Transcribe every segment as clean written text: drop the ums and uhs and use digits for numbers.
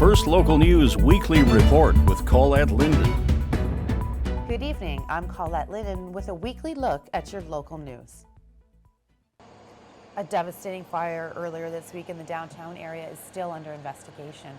First Local News Weekly Report with Colette Linden. Good evening, I'm Colette Linden with a weekly look at your local news. A devastating fire earlier this week in the downtown area is still under investigation.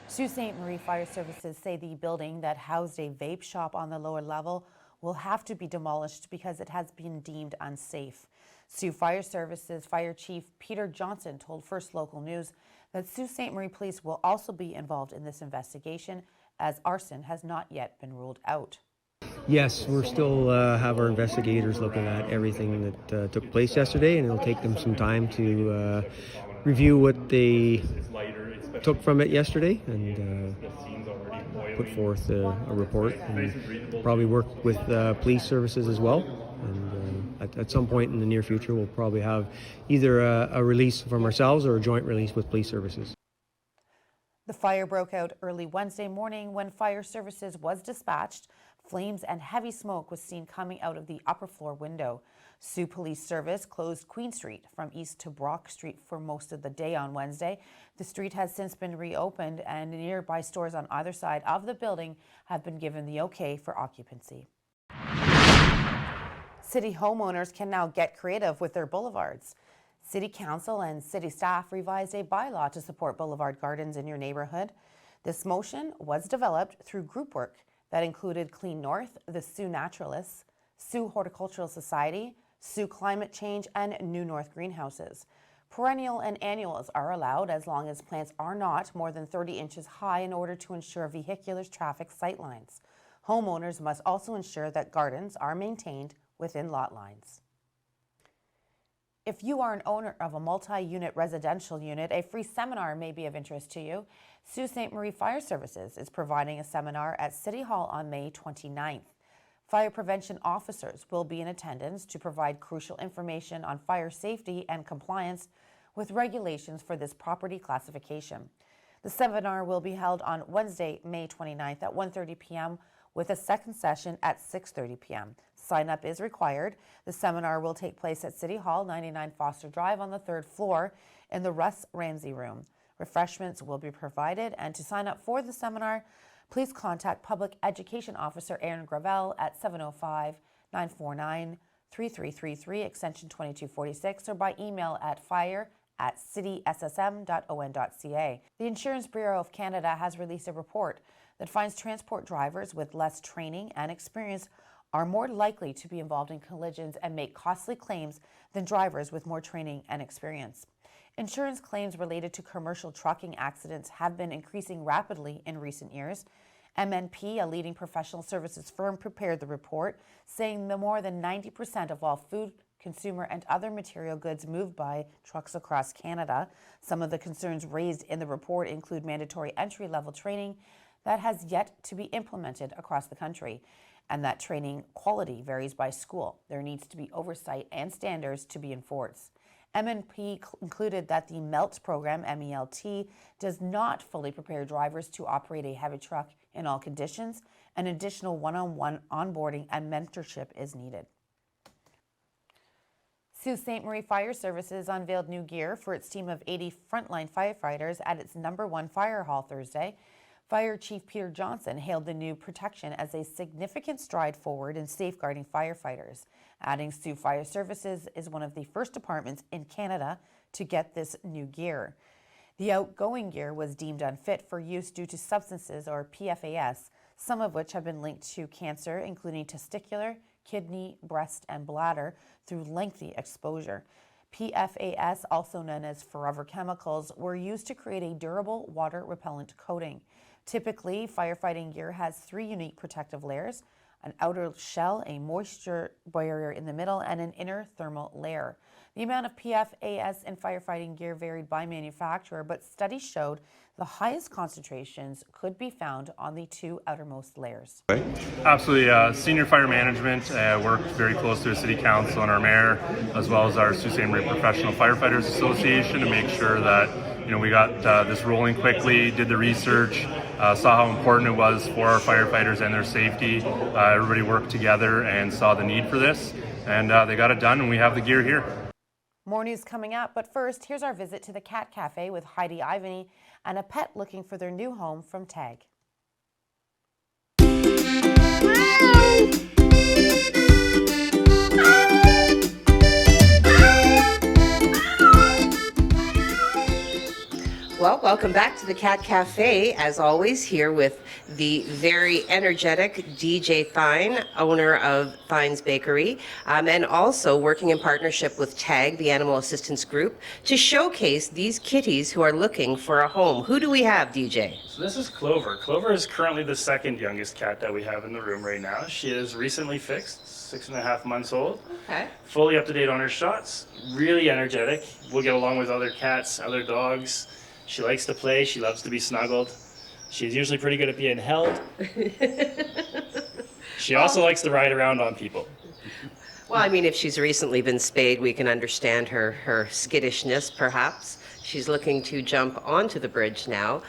Sault Ste. Marie Fire Services say the building that housed a vape shop on the lower level will have to be demolished because it has been deemed unsafe. Sault Fire Services Fire Chief Peter Johnson told First Local News that Sault Ste. Marie Police will also be involved in this investigation, as arson has not yet been ruled out. Yes, we're still have our investigators looking at everything that took place yesterday, and it'll take them some time to review what they took from it yesterday and put forth a report, and probably work with police services as well. And at some point in the near future, we'll probably have either a release from ourselves or a joint release with police services. The fire broke out early Wednesday morning when fire services was dispatched. Flames and heavy smoke was seen coming out of the upper floor window. Sault Police Service closed Queen Street from East to Brock Street for most of the day on Wednesday. The street has since been reopened, and nearby stores on either side of the building have been given the okay for occupancy. City homeowners can now get creative with their boulevards. City Council and city staff revised a bylaw to support boulevard gardens in your neighborhood. This motion was developed through group work that included Clean North, the Sault Naturalists, Sault Horticultural Society, Sault Climate Change, and New North Greenhouses. Perennial and annuals are allowed as long as plants are not more than 30 inches high in order to ensure vehicular traffic sightlines. Homeowners must also ensure that gardens are maintained within lot lines. If you are an owner of a multi-unit residential unit, a free seminar may be of interest to you. Sault Ste. Marie Fire Services is providing a seminar at City Hall on May 29th. Fire prevention officers will be in attendance to provide crucial information on fire safety and compliance with regulations for this property classification. The seminar will be held on Wednesday, May 29th at 1:30 p.m. with a second session at 6:30 p.m. Sign up is required. The seminar will take place at City Hall, 99 Foster Drive on the 3rd floor in the Russ Ramsey Room. Refreshments will be provided, and to sign up for the seminar, please contact Public Education Officer Aaron Gravel at 705-949-3333, extension 2246, or by email at fire@cityssm.on.ca. The Insurance Bureau of Canada has released a report that finds transport drivers with less training and experience are more likely to be involved in collisions and make costly claims than drivers with more training and experience. Insurance claims related to commercial trucking accidents have been increasing rapidly in recent years. MNP, a leading professional services firm, prepared the report, saying that more than 90% of all food, consumer, and other material goods moved by trucks across Canada. Some of the concerns raised in the report include mandatory entry-level training that has yet to be implemented across the country, and that training quality varies by school. There needs to be oversight and standards to be enforced. MNP included that the MELT program, MELT, does not fully prepare drivers to operate a heavy truck in all conditions. An additional one-on-one onboarding and mentorship is needed. Sault Ste. Marie Fire Services unveiled new gear for its team of 80 frontline firefighters at its #1 fire hall Thursday. Fire Chief Peter Johnson hailed the new protection as a significant stride forward in safeguarding firefighters, adding Sault Fire Services is one of the first departments in Canada to get this new gear. The outgoing gear was deemed unfit for use due to substances, or PFAS, some of which have been linked to cancer, including testicular, kidney, breast, and bladder, through lengthy exposure. PFAS, also known as forever chemicals, were used to create a durable water-repellent coating. Typically, firefighting gear has 3 unique protective layers: an outer shell, a moisture barrier in the middle, and an inner thermal layer. The amount of PFAS in firefighting gear varied by manufacturer, but studies showed the highest concentrations could be found on the 2 outermost layers. Absolutely. Senior fire management worked very closely with City Council and our mayor, as well as our Sault Ste. Marie Professional Firefighters Association, to make sure that we got this rolling quickly, did the research, saw how important it was for our firefighters and their safety. Everybody worked together and saw the need for this, and they got it done, and we have the gear here. More news coming up, but first, here's our visit to the Cat Cafe with Heidi Ivany and a pet looking for their new home from TAG. Well, welcome back to the Cat Cafe. As always, here with the very energetic DJ Thine, owner of Thine's Bakery, and also working in partnership with TAG, the Animal Assistance Group, to showcase these kitties who are looking for a home. Who do we have, DJ? So this is Clover. Clover is currently the second youngest cat that we have in the room right now. She is recently fixed, 6.5 months old. Okay. Fully up to date on her shots, really energetic. We'll get along with other cats, other dogs. She likes to play, she loves to be snuggled. She's usually pretty good at being held. She also likes to ride around on people. Well, I mean, if she's recently been spayed, we can understand her skittishness, perhaps. She's looking to jump onto the bridge now.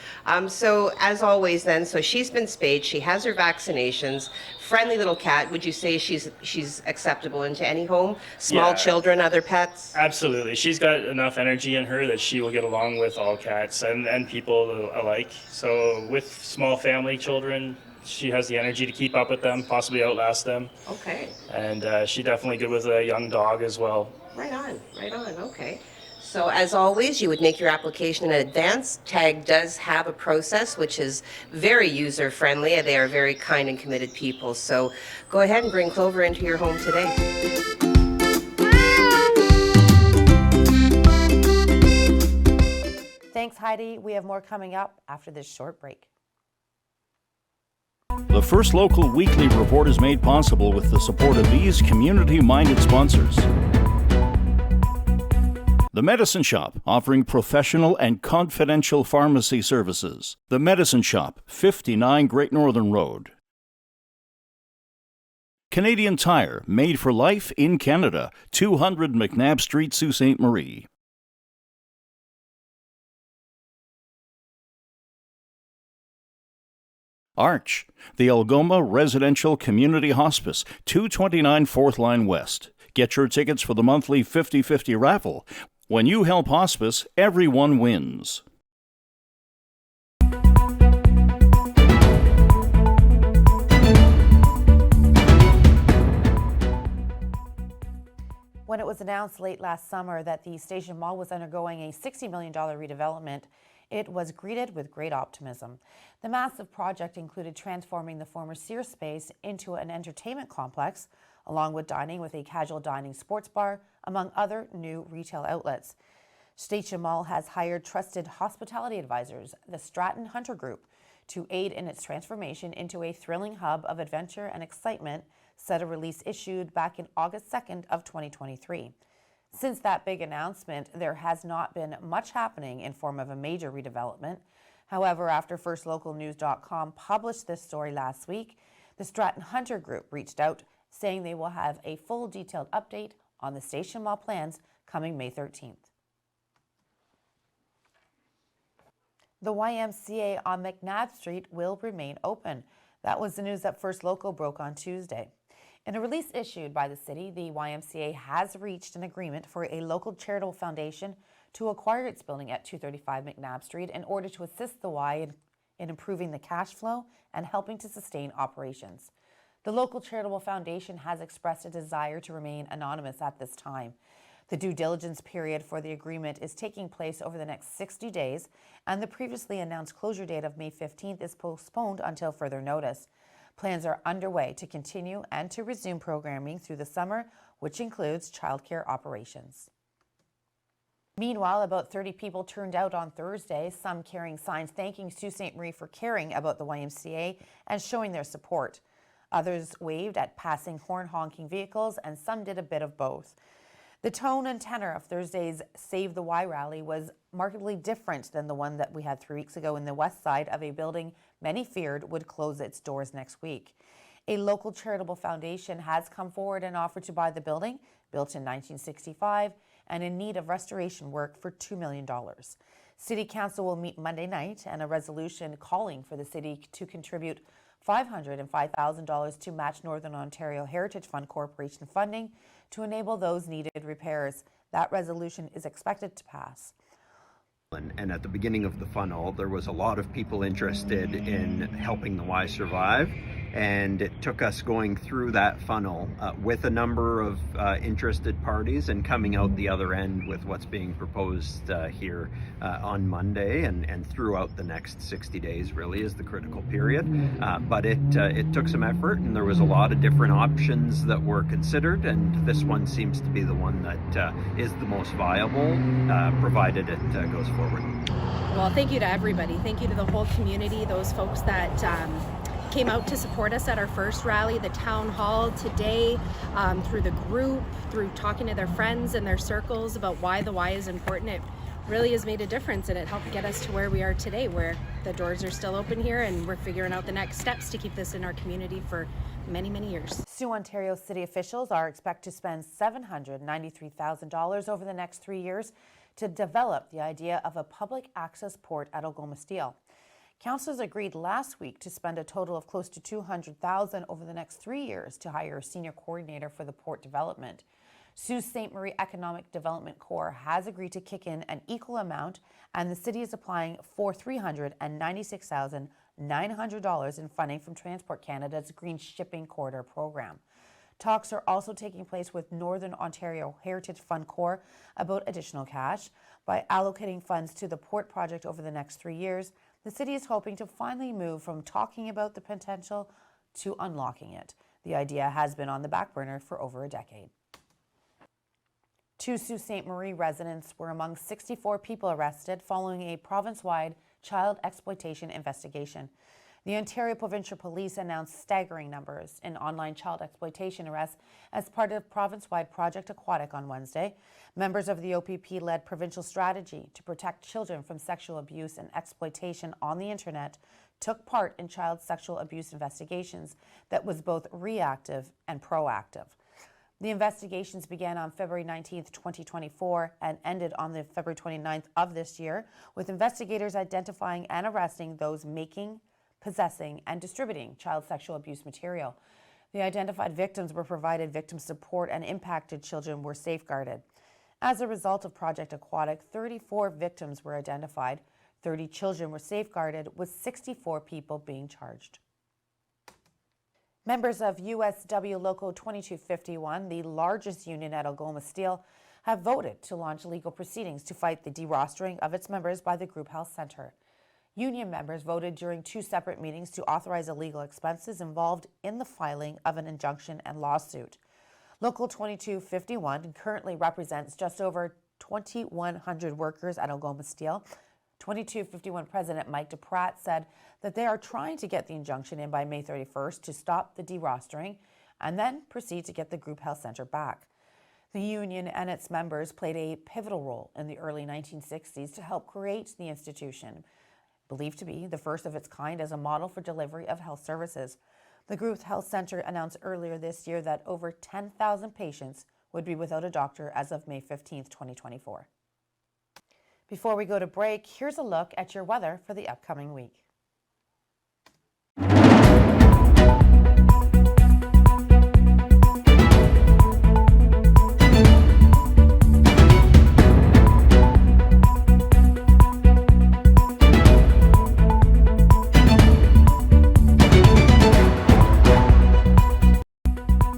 So as always then, so she's been spayed, she has her vaccinations, friendly little cat. Would you say she's acceptable into any home? Small children, other pets? Absolutely. She's got enough energy in her that she will get along with all cats and people alike. So with small family children, she has the energy to keep up with them, possibly outlast them. Okay. And she's definitely good with a young dog as well. Right on, okay. So as always, you would make your application in advance. TAG does have a process which is very user-friendly. They are very kind and committed people. So go ahead and bring Clover into your home today. Thanks, Heidi. We have more coming up after this short break. The First Local Weekly Report is made possible with the support of these community-minded sponsors. The Medicine Shop, offering professional and confidential pharmacy services. The Medicine Shop, 59 Great Northern Road. Canadian Tire, made for life in Canada, 200 McNabb Street, Sault Ste. Marie. Arch, the Algoma Residential Community Hospice, 229 4th Line West. Get your tickets for the monthly 50-50 raffle. When you help hospice, everyone wins. When it was announced late last summer that the Station Mall was undergoing a $60 million redevelopment, it was greeted with great optimism. The massive project included transforming the former Sears space into an entertainment complex, along with dining with a casual dining sports bar, among other new retail outlets. Station Mall has hired trusted hospitality advisors, the Stratton Hunter Group, to aid in its transformation into a thrilling hub of adventure and excitement, said a release issued back in August 2nd of 2023. Since that big announcement, there has not been much happening in form of a major redevelopment. However, after FirstLocalNews.com published this story last week, the Stratton Hunter Group reached out saying they will have a full detailed update on the Station Mall plans coming May 13th. The YMCA on McNabb Street will remain open. That was the news that First Local broke on Tuesday. In a release issued by the city, the YMCA has reached an agreement for a local charitable foundation to acquire its building at 235 McNabb Street in order to assist the Y in improving the cash flow and helping to sustain operations. The local charitable foundation has expressed a desire to remain anonymous at this time. The due diligence period for the agreement is taking place over the next 60 days, and the previously announced closure date of May 15th is postponed until further notice. Plans are underway to continue and to resume programming through the summer, which includes childcare operations. Meanwhile, about 30 people turned out on Thursday, some carrying signs thanking Sault Ste. Marie for caring about the YMCA and showing their support. Others waved at passing horn-honking vehicles, and some did a bit of both. The tone and tenor of Thursday's Save the Y rally was markedly different than the one that we had 3 weeks ago in the west side of a building many feared would close its doors next week. A local charitable foundation has come forward and offered to buy the building, built in 1965, and in need of restoration work for $2 million. City Council will meet Monday night, and a resolution calling for the city to contribute $505,000 to match Northern Ontario Heritage Fund Corporation funding to enable those needed repairs. That resolution is expected to pass. And at the beginning of the funnel, there was a lot of people interested in helping the Y survive. And it took us going through that funnel with a number of interested parties and coming out the other end with what's being proposed here on Monday and throughout the next 60 days really is the critical period. But it took some effort, and there was a lot of different options that were considered, and this one seems to be the one that is the most viable, provided it goes forward. Well, thank you to everybody. Thank you to the whole community, those folks that came out to support us at our first rally, the town hall today, through the group, through talking to their friends and their circles about why the Y is important. It really has made a difference, and it helped get us to where we are today, where the doors are still open here and we're figuring out the next steps to keep this in our community for many, many years. Sault, Ontario city officials are expected to spend $793,000 over the next 3 years to develop the idea of a public access port at Algoma Steel. Councillors agreed last week to spend a total of close to $200,000 over the next 3 years to hire a senior coordinator for the port development. Sault Ste. Marie Economic Development Corps has agreed to kick in an equal amount, and the city is applying for $396,900 in funding from Transport Canada's Green Shipping Corridor program. Talks are also taking place with Northern Ontario Heritage Fund Corps about additional cash. By allocating funds to the port project over the next 3 years, the city is hoping to finally move from talking about the potential to unlocking it. The idea has been on the back burner for over a decade. 2 Sault Ste. Marie residents were among 64 people arrested following a province-wide child exploitation investigation. The Ontario Provincial Police announced staggering numbers in online child exploitation arrests as part of province-wide Project Aquatic on Wednesday. Members of the OPP-led provincial strategy to protect children from sexual abuse and exploitation on the internet took part in child sexual abuse investigations that was both reactive and proactive. The investigations began on February 19, 2024 and ended on the February 29th of this year, with investigators identifying and arresting those making, possessing, and distributing child sexual abuse material. The identified victims were provided victim support, and impacted children were safeguarded. As a result of Project Aquatic, 34 victims were identified, 30 children were safeguarded, with 64 people being charged. Members of USW Local 2251, the largest union at Algoma Steel, have voted to launch legal proceedings to fight the derostering of its members by the Group Health Centre. Union members voted during 2 separate meetings to authorize the legal expenses involved in the filing of an injunction and lawsuit. Local 2251 currently represents just over 2,100 workers at Algoma Steel. 2251 President Mike DePratt said that they are trying to get the injunction in by May 31st to stop the derostering and then proceed to get the Group Health Centre back. The union and its members played a pivotal role in the early 1960s to help create the institution, believed to be the first of its kind as a model for delivery of health services. The Group Health Centre announced earlier this year that over 10,000 patients would be without a doctor as of May 15, 2024. Before we go to break, here's a look at your weather for the upcoming week.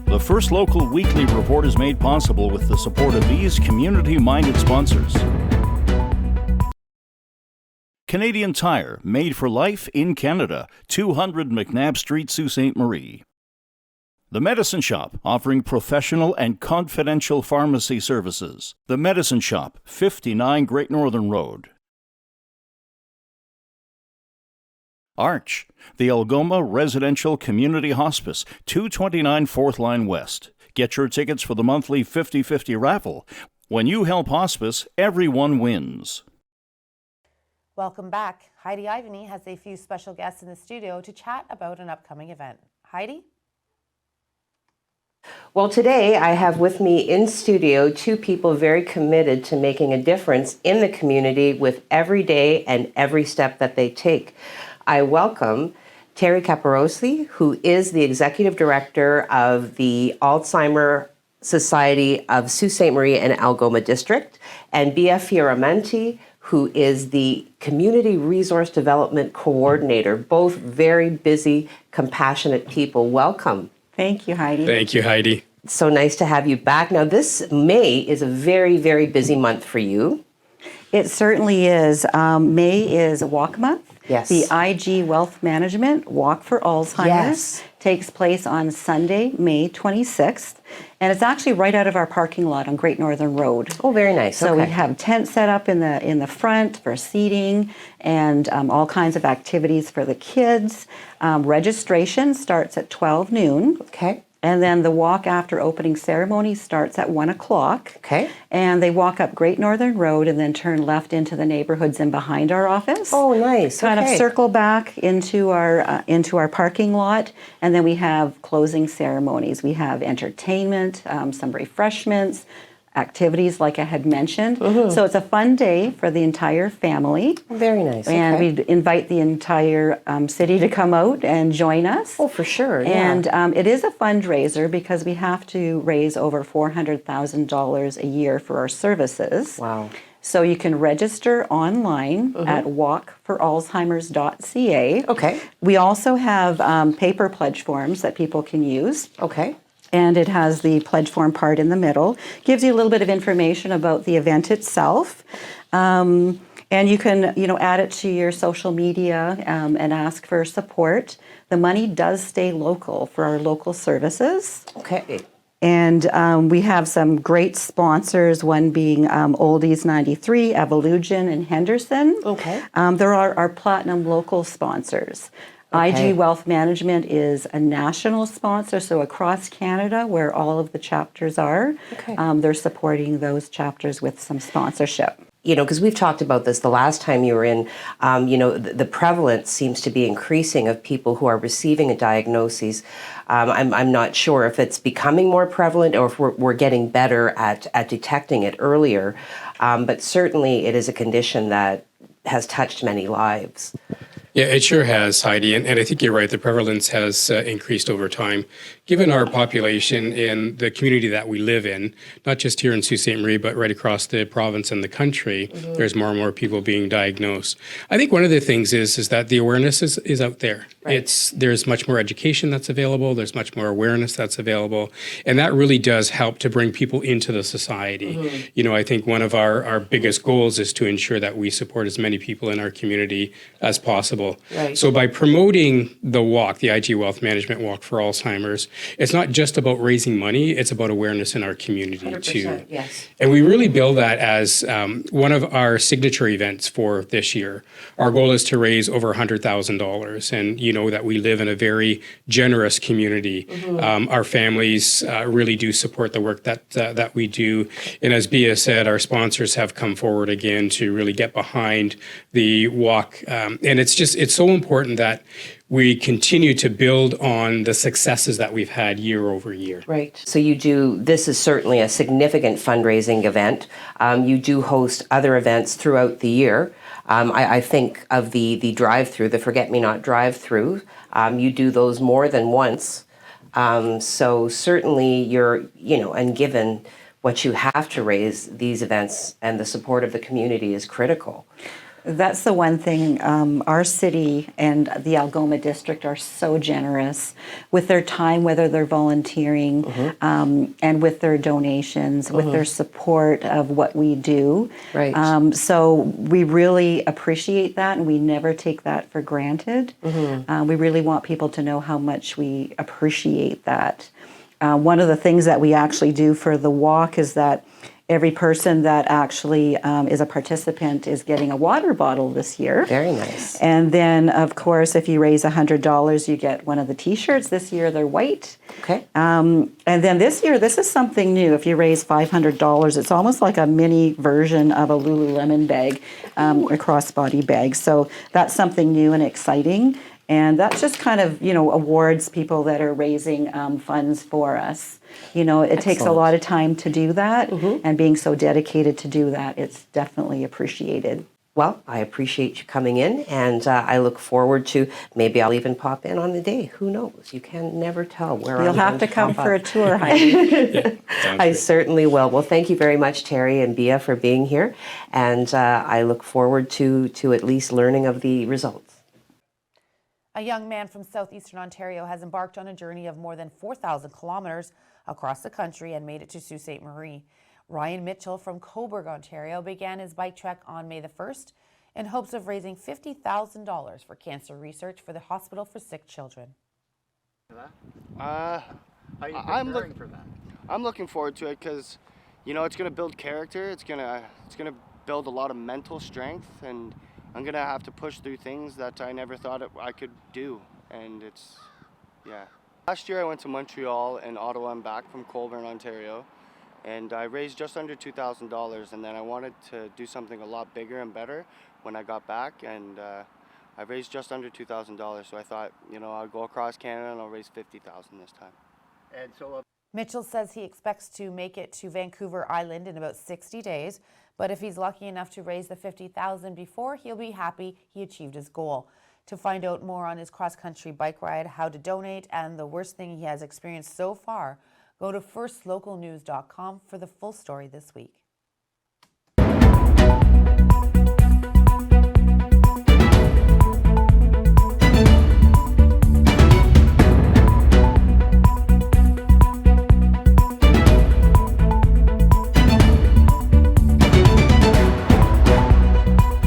The First Local Weekly Report is made possible with the support of these community-minded sponsors. Canadian Tire, made for life in Canada, 200 McNabb Street, Sault Ste. Marie. The Medicine Shop, offering professional and confidential pharmacy services. The Medicine Shop, 59 Great Northern Road. Arch, the Algoma Residential Community Hospice, 229 4th Line West. Get your tickets for the monthly 50/50 raffle. When you help hospice, everyone wins. Welcome back. Heidi Ivany has a few special guests in the studio to chat about an upcoming event. Heidi? Well, today I have with me in studio 2 people very committed to making a difference in the community with every day and every step that they take. I welcome Terry Caparosi, who is the Executive Director of the Alzheimer Society of Sault Ste. Marie and Algoma District, and BF Fioramenti, who is the Community Resource Development Coordinator, both very busy, compassionate people. Welcome. Thank you, Heidi. Thank you, Heidi. So nice to have you back. Now, this May is a very, very busy month for you. It certainly is. May is Walk Month. Yes. The IG Wealth Management Walk for Alzheimer's Yes. takes place on Sunday, May 26th. And it's actually right out of our parking lot on Great Northern Road. Oh, very nice. So okay. we have tents set up in the front for seating and all kinds of activities for the kids. Registration starts at 12 noon. Okay. And then the walk after opening ceremony starts at 1 o'clock. Okay. And they walk up Great Northern Road and then turn left into the neighborhoods in behind our office. Oh, nice. Kind okay. of circle back into our parking lot, and then we have closing ceremonies. We have entertainment, some refreshments, activities like I had mentioned. So it's a fun day for the entire family. Very nice. And okay. we invite the entire city to come out and join us. Oh, for sure. And it is a fundraiser because we have to raise over $400,000 a year for our services. Wow. So you can register online at walkforalzheimers.ca. Okay. We also have paper pledge forms that people can use. Okay. And it has the pledge form part in the middle. Gives you a little bit of information about the event itself. And you can, add it to your social media and ask for support. The money does stay local for our local services. Okay. And we have some great sponsors, one being Oldies 93, Evolution, and Henderson. Okay. There are our platinum local sponsors. Okay. IG Wealth Management is a national sponsor, so across Canada, where all of the chapters are, Okay. They're supporting those chapters with some sponsorship. Because we've talked about this the last time you were in, the prevalence seems to be increasing of people who are receiving a diagnosis. I'm not sure if it's becoming more prevalent or if we're getting better at detecting it earlier, but certainly it is a condition that has touched many lives. Yeah, it sure has, Heidi. And I think you're right. The prevalence has increased over time. Given our population and the community that we live in, not just here in Sault Ste. Marie, but right across the province and the country, there's more and more people being diagnosed. I think one of the things is that the awareness is out there. Right. There's much more education that's available. There's much more awareness that's available. And that really does help to bring people into the society. I think one of our biggest goals is to ensure that we support as many people in our community as possible. Right. So by promoting the walk, the IG Wealth Management Walk for Alzheimer's, it's not just about raising money, it's about awareness in our community 100%, too. yes. And we really build that as one of our signature events for this year. Our goal is to raise over $100,000, and you know that we live in a very generous community. Our families really do support the work that we do. And as Bia said, our sponsors have come forward again to really get behind the walk. And it's so important that we continue to build on the successes that we've had year over year. Right. So this is certainly a significant fundraising event. You do host other events throughout the year. I think of the drive-through, the Forget Me Not drive-through. You do those more than once. So certainly and given what you have to raise, these events and the support of the community is critical. That's the one thing. Our city and the Algoma district are so generous with their time, whether they're volunteering, and with their donations, with their support of what we do. Right. So we really appreciate that, and we never take that for granted. We really want people to know how much we appreciate that. One of the things that we actually do for the walk is that every person that actually is a participant is getting a water bottle this year. Very nice. And then, of course, if you raise $100, you get one of the T-shirts. This year, they're white. Okay. And then this year, this is something new. If you raise $500, it's almost like a mini version of a Lululemon bag, a crossbody bag. So that's something new and exciting. And that just kind of, awards people that are raising funds for us. It takes a lot of time to do that, and being so dedicated to do that, it's definitely appreciated. Well, I appreciate you coming in, and I look forward to, maybe I'll even pop in on the day. Who knows? You can never tell where You'll I'm have going to come pop for a up. tour, Heidi. Sounds I great. certainly will. Well, thank you very much, Terry and Bia, for being here, and I look forward to at least learning of the results. A young man from southeastern Ontario has embarked on a journey of more than 4,000 kilometers across the country and made it to Sault Ste. Marie. Ryan Mitchell from Cobourg, Ontario, began his bike trek on May the 1st in hopes of raising $50,000 for cancer research for the Hospital for Sick Children. I'm looking forward to it because, you know, it's going to build character. It's going to build a lot of mental strength, and I'm going to have to push through things that I never thought I could do. And yeah. Last year I went to Montreal and Ottawa and back from Colborne, Ontario, and I raised just under $2,000, and then I wanted to do something a lot bigger and better when I got back, and I raised just under $2,000, so I thought, you know, I'll go across Canada and I'll raise $50,000 this time. And so Mitchell says he expects to make it to Vancouver Island in about 60 days, but if he's lucky enough to raise the $50,000 before, he'll be happy he achieved his goal. To find out more on his cross-country bike ride, how to donate, and the worst thing he has experienced so far, go to firstlocalnews.com for the full story this week.